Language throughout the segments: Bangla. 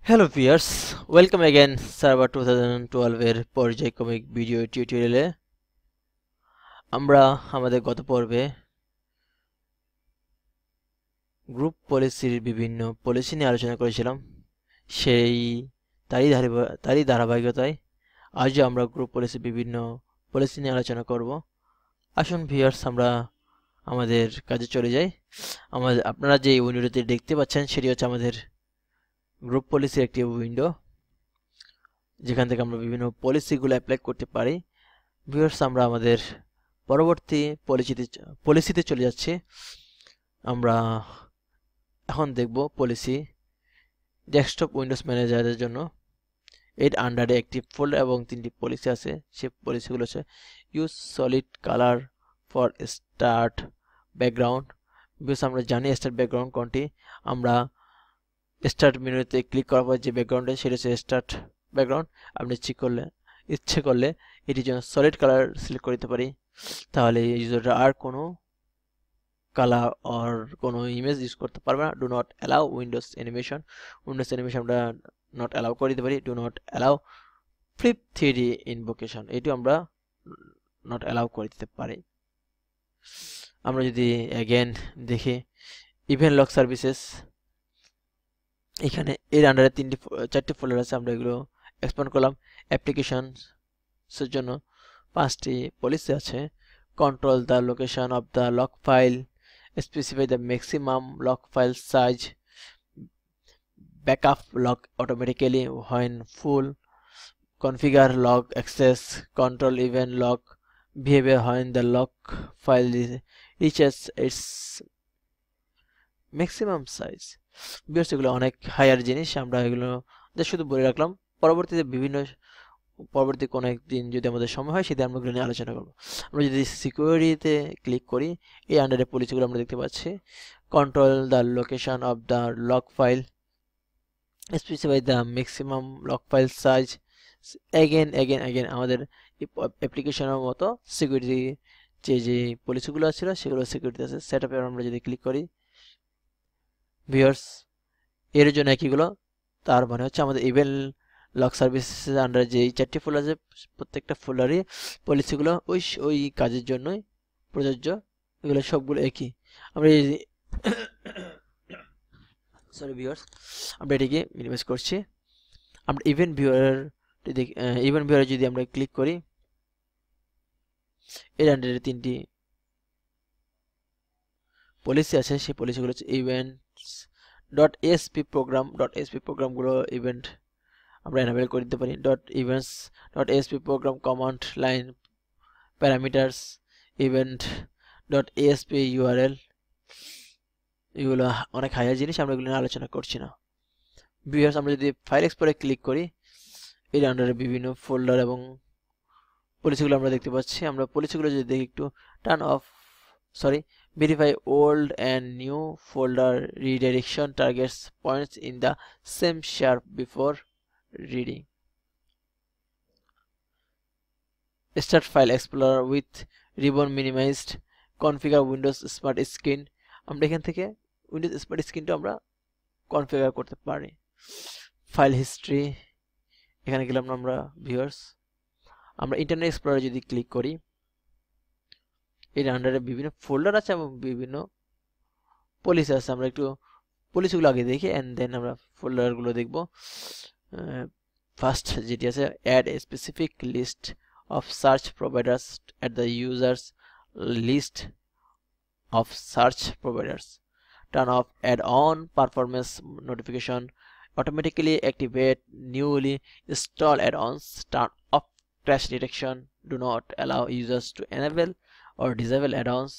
Hello viewers, welcome again server 2012 এর পর্যায়ক্রমিক ভিডিও টিউটোরিয়ালে। আমরা আমাদের গত পর্বে গ্রুপ পলিসির বিভিন্ন পলিসি নিয়ে আলোচনা করেছিলাম। সেই তারই ধারাবাহিকতায় আজও আমরা গ্রুপ পলিসির বিভিন্ন পলিসি নিয়ে আলোচনা করব। আসুন ভিউয়ার্স, আমরা আমাদের কাজে চলে যাই। আপনারা যে উইন্ডোতে দেখতে পাচ্ছেন সেটি হচ্ছে আমাদের গ্রুপ পলিসির একটি উইন্ডো, যেখান থেকে আমরা বিভিন্ন পলিসিগুলো অ্যাপ্লাই করতে পারি। ভিউয়ার্স, আমরা আমাদের পরবর্তী পলিসিতে চলে যাচ্ছি। আমরা এখন দেখব পলিসি ডেস্কটপ উইন্ডোজ ম্যানেজারের জন্য। এর আন্ডারে একটি ফোল্ডার এবং 3টি পলিসি আছে। সেই পলিসিগুলো হচ্ছে use solid colour for start background. Because আমরা জানি স্টার্ট ব্যাকগ্রাউন্ড কোনটি। আমরা স্টার্ট মেনুতে ক্লিক করার পর যে ব্যাকগ্রাউন্ডে সেটা হচ্ছে স্টার্ট ব্যাকগ্রাউন্ড। আপনি ইচ্ছে করলে এটির জন্য সলিড কালার সিলেক্ট করতে পারি, তাহলে ইউজাররা আর কোনো কালার আর কোনো ইমেজ ইউজ করতে পারবে না। Do not allow Windows animation আমরা নট অ্যালাউ করে দিতে পারি। Do not allow flip 3D invocation, এটিও আমরা নট অ্যালাউ করে দিতে পারি। আমরা যদি অ্যাগেন দেখি ইভেন্ট লক সার্ভিসেস, এখানে এর আন্ডারে 4টি ফোল্ডার আছে। আমরা এগুলো এক্সপ্যান্ড করলাম। অ্যাপ্লিকেশনসের জন্য 5টি পলিসি আছে। Control the location of the lock file, specify the maximum log file size, backup log automatically when full, configure log access, control event log behavior when the log file reaches its maximum size। Because এগুলো অনেক হায়ার জিনিস, আমরা এগুলো শুধু বলে রাখলাম। পরবর্তী কোনো একদিন যদি আমাদের সময় হয় সেদিন আমরা এগুলো নিয়ে আলোচনা করবো। আমরা যদি সিকিউরিটিতে ক্লিক করি, এই আন্ডারে পলিসিগুলো আমরা দেখতে পাচ্ছি। Control the location of the lock file, specify the maximum lock file size. Again আমাদের অ্যাপ্লিকেশনের মতো সিকিউরিটি যে পলিসিগুলো ছিল সেগুলো সিকিউরিটি আছে। সেট আপে আমরা যদি ক্লিক করি ভিউয়ার্স, এর জন্য একইগুলো। তার মানে হচ্ছে আমাদের ইভেন্ট লক সার্ভিসের আন্ডারে যে 4টি ফোল্ডার আছে, প্রত্যেকটা ফোল্ডারই পলিসিগুলো ওই কাজের জন্যই প্রযোজ্য। এগুলো সবগুলো একই। আমরা সরি ভিউয়ার্স, আমরা এটিকে মিনিমাইজ করছি। আমরা ইভেন্ট ভিউয়ারে যদি আমরা ক্লিক করি, এর আন্ডারে 3টি পলিসি আছে। সেই পলিসিগুলো হচ্ছে ইভেন্টস ডট এসপি প্রোগ্রামগুলো ইভেন্ট আমরা এনাবেল করে দিতে পারি। Events dot SP program command line parameters, event dot SP URL, এগুলো অনেক হায়ার জিনিস, আমরা এগুলো নিয়ে আলোচনা করছি না। ভিউয়ার্স, আমরা যদি ফাইল এক্সপ্লোরে ক্লিক করি, এর আন্ডারে বিভিন্ন ফোল্ডার এবং পলিসিগুলো আমরা দেখতে পাচ্ছি। আমরা পলিসিগুলো যদি দেখি একটু verify old and new folder redirection targets points in the same sharp before reading. Start file explorer with ribbon minimized, configure windows smart screen। আমরা এখান থেকে উইন্ডোজ স্মার্ট স্ক্রিনটা আমরা কনফিগার করতে পারি। ফাইল হিস্ট্রি, এখানে গেলাম আমরা ভিউয়ার্স। আমরা ইন্টারনেট এক্সপ্লোরার যদি ক্লিক করি, এর আন্ডারে বিভিন্ন ফোল্ডার আছে এবং বিভিন্ন পলিসি আছে। আমরা একটু পলিসিগুলো আগে দেখি এন্ড দেন আমরা ফোল্ডারগুলো দেখব। ফার্স্ট যেটি আছে, add a specific list of search providers at the users list of search providers, turn off add on performance notification, automatically activate newly installed add-ons, turn off crash detection, do not allow users to enable or disable add-ons।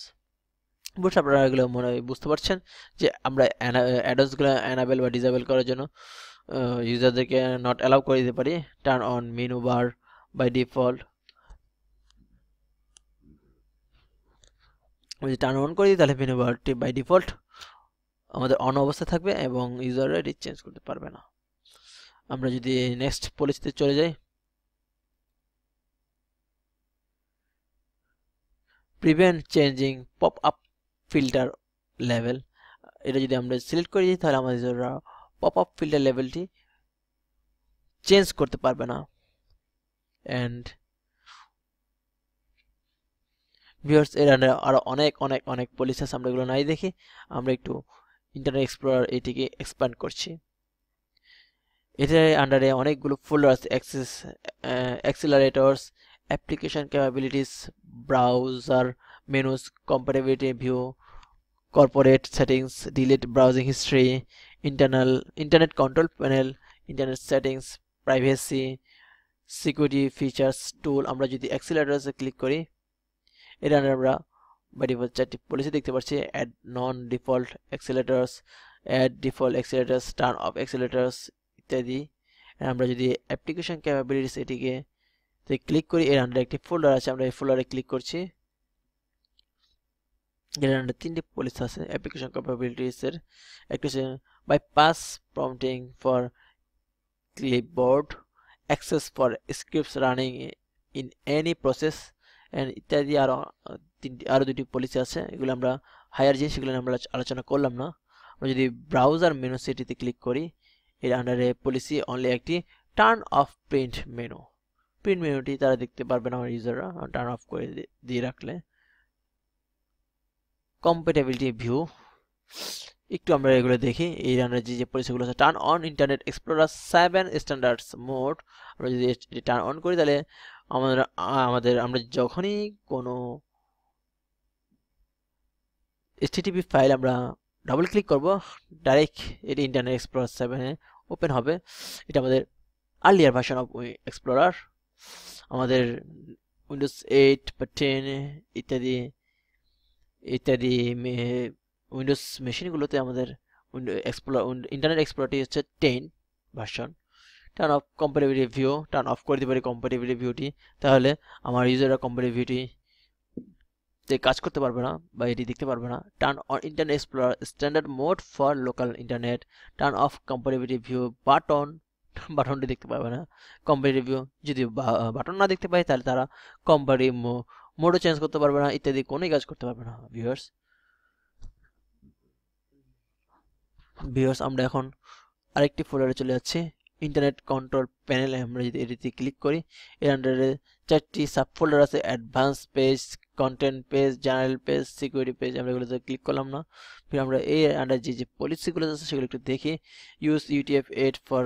বুঝতে আপনারা এগুলো মনে হয় বুঝতে পারছেন যে আমরা অ্যাড-অনসগুলো এনাবেল বা ডিসেবল করার জন্য ইউজারদেরকে নট অ্যালাউ করে দিতে পারি। Turn on menu bar by default, যদি টার্ন অন করে দিই তাহলে মেনু বারটি বাই ডিফল্ট আমাদের অন অবস্থায় থাকবে এবং ইউজাররা এটি চেঞ্জ করতে পারবে না। আমরা যদি নেক্সট পলিসিতে চলে যাই, prevent changing pop up filter level, এটা যদি আমরা সিলেক্ট করে দিই তাহলে আমাদের পপ আপ ফিল্টার লেভেলটি চেঞ্জ করতে পারবে না। অ্যান্ড ভিউয়ার্স, এর আন্ডারে আরো অনেক অনেক অনেক পলিসি আছে, আমরা এগুলো নাই দেখি। আমরা একটু ইন্টারনেট এক্সপ্লোরার এটিকে এক্সপ্যান্ড করছি। এটার আন্ডারে অনেকগুলো ফোল্ডার আছে, accelerators, application capabilities, browser menus, compatibility view, corporate settings, delete browsing history, internet control panel, internet settings, privacy, security features tool। আমরা যদি accelerators এ ক্লিক করি, এটা আমরা বাই ডিফল্ট চারটি পলিসি দেখতে পাচ্ছি: add non default accelerators, add default accelerators, turn off accelerators ইত্যাদি। আমরা যদি অ্যাপ্লিকেশন ক্যাপাবিলিটিস এটিকে ক্লিক করি, এর আন্ডারে একটি ফোল্ডার আছে, আমরা এই ফোল্ডারে ক্লিক করছি। এর আন্ডারে তিনটি পলিসি আছে অ্যাপ্লিকেশন ক্যাপাবিলিটিস এর। একটা হচ্ছে bypass prompting for clipboard, access for scripts running in any process and ইত্যাদি। আরো দুটি পলিসি আছে, এগুলো আমরা হায়ার জিনিস, সেগুলো আমরা আলোচনা করলাম না। আমরা যদি ব্রাউজার মেনু সেটিতে ক্লিক করি, এর আন্ডারে পলিসি অনলি একটি, turn off print menu. Print মেনুটি তারা দেখতে পারবে না আমার ইউজাররা, টার্ন অফ করে দিয়ে রাখলে। কম্প্যাটিবিলিটি ভিউ, একটু আমরা এগুলো দেখি। এই রান্নার যে পলিসিগুলো আছে, turn on internet explorer 7 standards mode. আমরা যদি এটি টার্ন অন করি, তাহলে আমরা যখনই কোনো HTTP ফাইল আমরা ডাবল ক্লিক করব, ডাইরেক্ট এটি ইন্টারনেট এক্সপ্লোরার 7 এ ওপেন হবে। এটা আমাদের আর্লিয়ার ভার্সন অফ এক্সপ্লোরার। আমাদের উইন্ডোজ 8 বা 10 ইত্যাদি ইত্যাদি উইন্ডোজ মেশিনগুলোতে আমাদের ইন্টারনেট এক্সপ্লোরারটি হচ্ছে 10 version. Turn off compatibility view, turn off করে দিতে পারি কম্পাটিবিলিটি ভিউটি, তাহলে আমার ইউজাররা কম্পাটিবিলিটি তে কাজ করতে পারবে না বা এটি দেখতে পারবে না। Turn on internet explorer standard mode for local internet, turn off compatibility view বাটনটি দেখতে পাবে না। কম্পাটিবিলিটি ভিউ যদি বাটন না দেখতে পাই, তাহলে তারা কম্পাটিটিভ মোডও চেঞ্জ করতে পারবে না, ইত্যাদি কোনোই কাজ করতে পারবে না। ভিউয়ার্স, আমরা এখন আরেকটি ফোল্ডারে চলে যাচ্ছি, ইন্টারনেট কন্ট্রোল প্যানেলে। আমরা যদি এটিতে ক্লিক করি, এর আন্ডারে চারটি সাব ফোল্ডার আছে: advance page, content page, general page, security page. আমরা এগুলোতে ক্লিক করলাম না। ফির আমরা এই আন্ডার যে পলিসিগুলো আছে সেগুলো একটু দেখি। Use UTF-8 for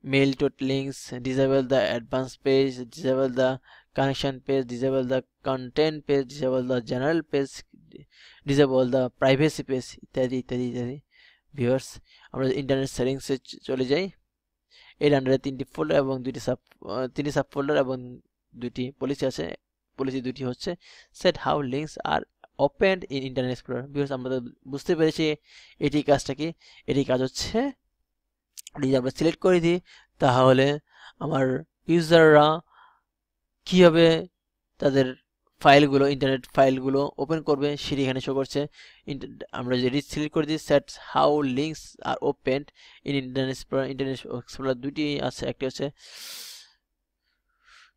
mail to links, disable the advance page, disable the connection page, disable the content page, disable the general page, disable the privacy page ইত্যাদি ইত্যাদি ইত্যাদি। ভিউয়ার্স, আমরা ইন্টারনেট সেটিংসে চলে যাই। এর আন্ডারে তিনটি সাব ফোল্ডার এবং দুটি পলিসি আছে। পলিসি দুটি হচ্ছে set how links are opened in Internet Explorer. Viewers, আমরা বুঝতে পেরেছি এটি কাজটা কি। এটি কাজ হচ্ছে, যদি আমরা সিলেক্ট করে দিই, তাহলে আমার ইউজাররা কিভাবে তাদের ফাইলগুলো, ইন্টারনেট ফাইলগুলো ওপেন করবে সেটি এখানে শো করছে। আমরা যদি সিলেক্ট করে দিই set how links are opened in Internet Explorer দুটি আছে, একটি হচ্ছে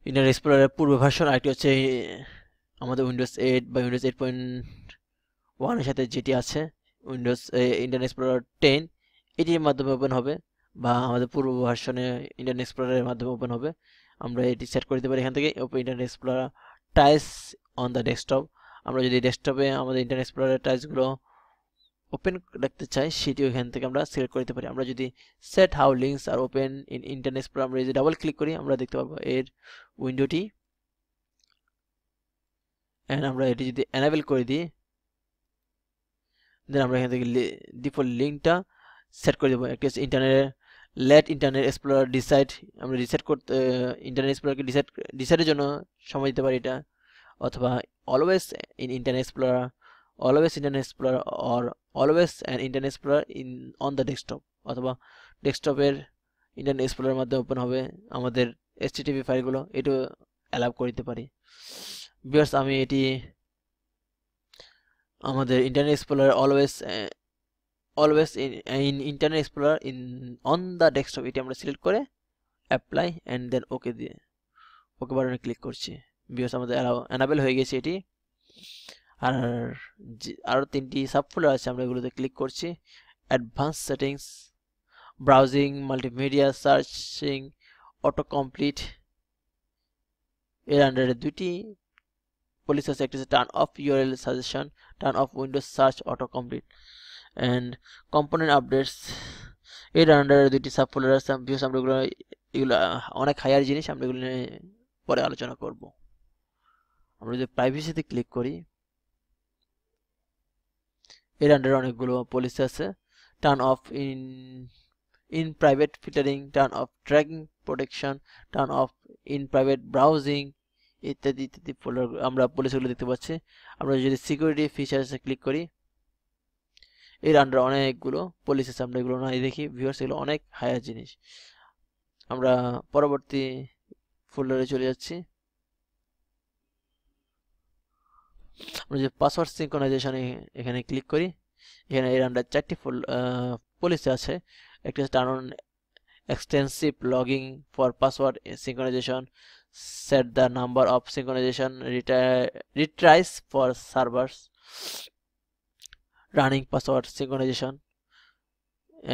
ইন্টারনেট এক্সপ্লোরারের পূর্ব ভার্সন, আরেকটি হচ্ছে আমাদের উইন্ডোজ 8 বা উইন্ডোজ 8.1 এর সাথে যেটি আছে উইন্ডোজ ইন্টারনেট এক্সপ্লোরার 10, এটির মাধ্যমে ওপেন হবে, বা আমাদের পূর্ব ভার্সনে ইন্টারনেট এক্সপ্লোরারের মাধ্যমে ওপেন হবে। আমরা এটি সেট করে দিতে পারি এখান থেকে, open internet explorer tiles on the desktop. আমরা যদি ডেস্কটপে আমাদের ইন্টারনেট এক্সপ্লোরার টাইলসগুলো ওপেন রাখতে চাই, সেটিও এখান থেকে আমরা সিলেক্ট করে দিতে পারি। আমরা যদি set how links are open in Internet Explorer আমরা যদি ডাবল ক্লিক করি, আমরা দেখতে পাবো এর উইন্ডোটি। এন্ড আমরা এটি যদি এনেবল করে দিই, দেন আমরা এখান থেকে ডিফল্ট লিঙ্কটা সেট করে দেবো। একটি হচ্ছে ইন্টারনেট এক্সপ্লোরার ডিসাইড। আমরা ডিসাইড করতে ইন্টারনেট এক্সপ্লোরারকে ডিসাইডের জন্য সময় দিতে পারি এটা, অথবা always in Internet explorer, always internet explorer, or always an internet explorer in on the desktop, অথবা ডেস্কটপের ইন্টারনেট এক্সপ্লোরারের মাধ্যমে ওপেন হবে আমাদের HTTP ফাইলগুলো, এটাও অ্যালাউ করে দিতে পারি। ভিউয়ার্স, আমি এটি আমাদের internet explorer always in Internet explorer in on the desktop, এটি আমরা সিলেক্ট করে অ্যাপ্লাই এন্ড দেন ওকে দিয়ে ওকে বাটনে ক্লিক করছি। ভিউয়ার্স, আমাদের এনাবেল হয়ে গেছে এটি। আর আরও তিনটি সাব ফোল্ডার আছে, আমরা এগুলোতে ক্লিক করছি। Advance settings, browsing, multimedia, searching, auto complete, এর আন্ডারে দুটি পলিসি আছে, একটা হচ্ছে turn off URL suggestion, turn off Windows search auto complete and component updates. এর আন্ডারে দুটি সাব ফোল্ডার আছে। আমরা এগুলো অনেক হায়ার জিনিস, আমরা এগুলো নিয়ে পরে আলোচনা করব। আমরা যদি প্রাইভেসিতে ক্লিক করি, এর আন্ডারে অনেকগুলো পলিসি আছে। Turn off in private filtering, turn off tracking protection, turn off in private browsing ইত্যাদি ইত্যাদি ফোল্ডার আমরা পলিসিগুলো দেখতে পাচ্ছি। আমরা যদি সিকিউরিটি ফিচার্সে ক্লিক করি, এর আন্ডারে অনেকগুলো পলিসি আছে, আমরা এগুলো নাই দেখি ভিউয়ার্স, এগুলো অনেক হায়ার জিনিস। আমরা পরবর্তী ফোল্ডারে চলে যাচ্ছি। আমরা যে পাসওয়ার্ড সিনক্রোনাইজেশন এখানে ক্লিক করি, এখানে এর আন্ডার চারটি পলিসি আছে। একটা turn on extensive logging for password synchronisation, set the number of synchronization retries for servers running password synchronization,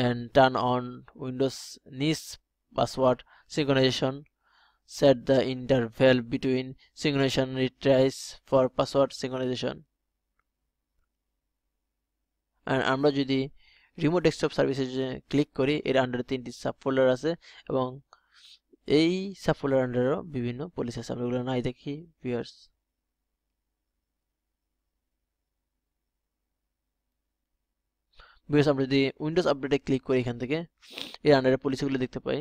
and turn on Windows niche password synchronization, set the interval between synchronization retries for password synchronization. and আমরা যদি রিমোট ডেস্কটপ সার্ভিসে ক্লিক করি, এর আন্ডারে তিনটি সাব ফোল্ডার আছে এবং এই সাব ফোল্ডার আন্ডারও বিভিন্ন পলিসি আছে, আমরা এগুলো নাই দেখি ভিউয়ার্স। আমরা যদি উইন্ডোজ আপডেটে ক্লিক করি, এখান থেকে এর আন্ডারে পলিসিগুলো দেখতে পাই।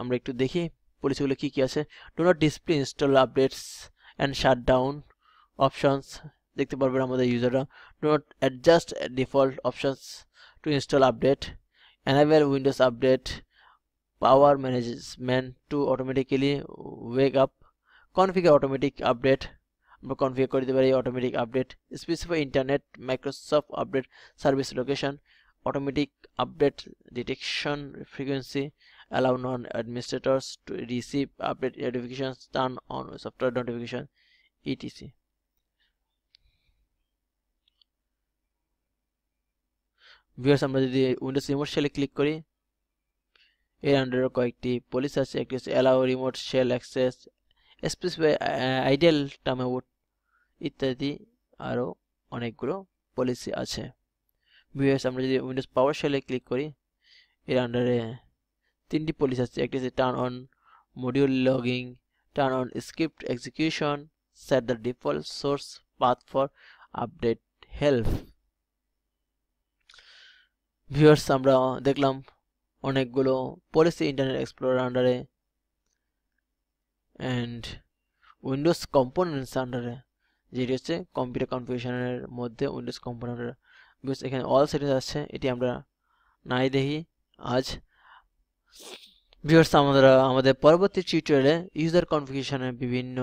আমরা একটু দেখি পলিসিগুলো কি কি আছে। Do not display install updates and shut down options দেখতে পারবেন আমাদের ইউজাররা। Do not adjust default options to install update, enable Windows update power management to automatically wake up, configure automatic update, আমরা কনফিগার করে দিতে পারি automatic update, specify internet Microsoft update service location, automatic update detection frequency, allow non administrators to receive update notifications, turn on software notification etc. Viewers, আমরা যদি উইন্ডোজ রিমোট শেলে ক্লিক করি, এর আন্ডারে কয়েকটি পলিসি আছে। একটি হচ্ছে allow remote shell access, specify idle time out ইত্যাদি আরও অনেকগুলো পলিসি আছে। ভিউয়ার্স, আমরা যদি উইন্ডোজ পাওয়ার শেলে ক্লিক করি, এর আন্ডারে তিনটি পলিসি আছে। একটি হচ্ছে turn on module logging, turn on script execution, set the default source path for update help. Viewers, আমরা দেখলাম অনেকগুলো পলিসি ইন্টারনেট এক্সপ্লোরার আন্ডারে অ্যান্ড উইন্ডোজ কম্পোনেন্টস আন্ডারে, যেটি হচ্ছে কম্পিউটার কনফিগারেশনের মধ্যে উইন্ডোজ কম্পোনেন্ট। বিকজ এখানে অল সেটিংস আছে, এটি আমরা নাই দেখি আজ। ভিউয়ার্স, আমাদের পরবর্তী টিউটোরিয়ালে ইউজার কনফিগারেশনের বিভিন্ন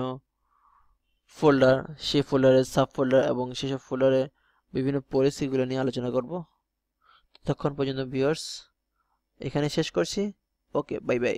ফোল্ডার, সেই ফোল্ডারের সাব ফোল্ডার এবং সেসব ফোল্ডারে বিভিন্ন পলিসিগুলো নিয়ে আলোচনা করব। ততক্ষণ পর্যন্ত ভিউয়ার্স এখানে শেষ করছি। ওকে, বাই বাই।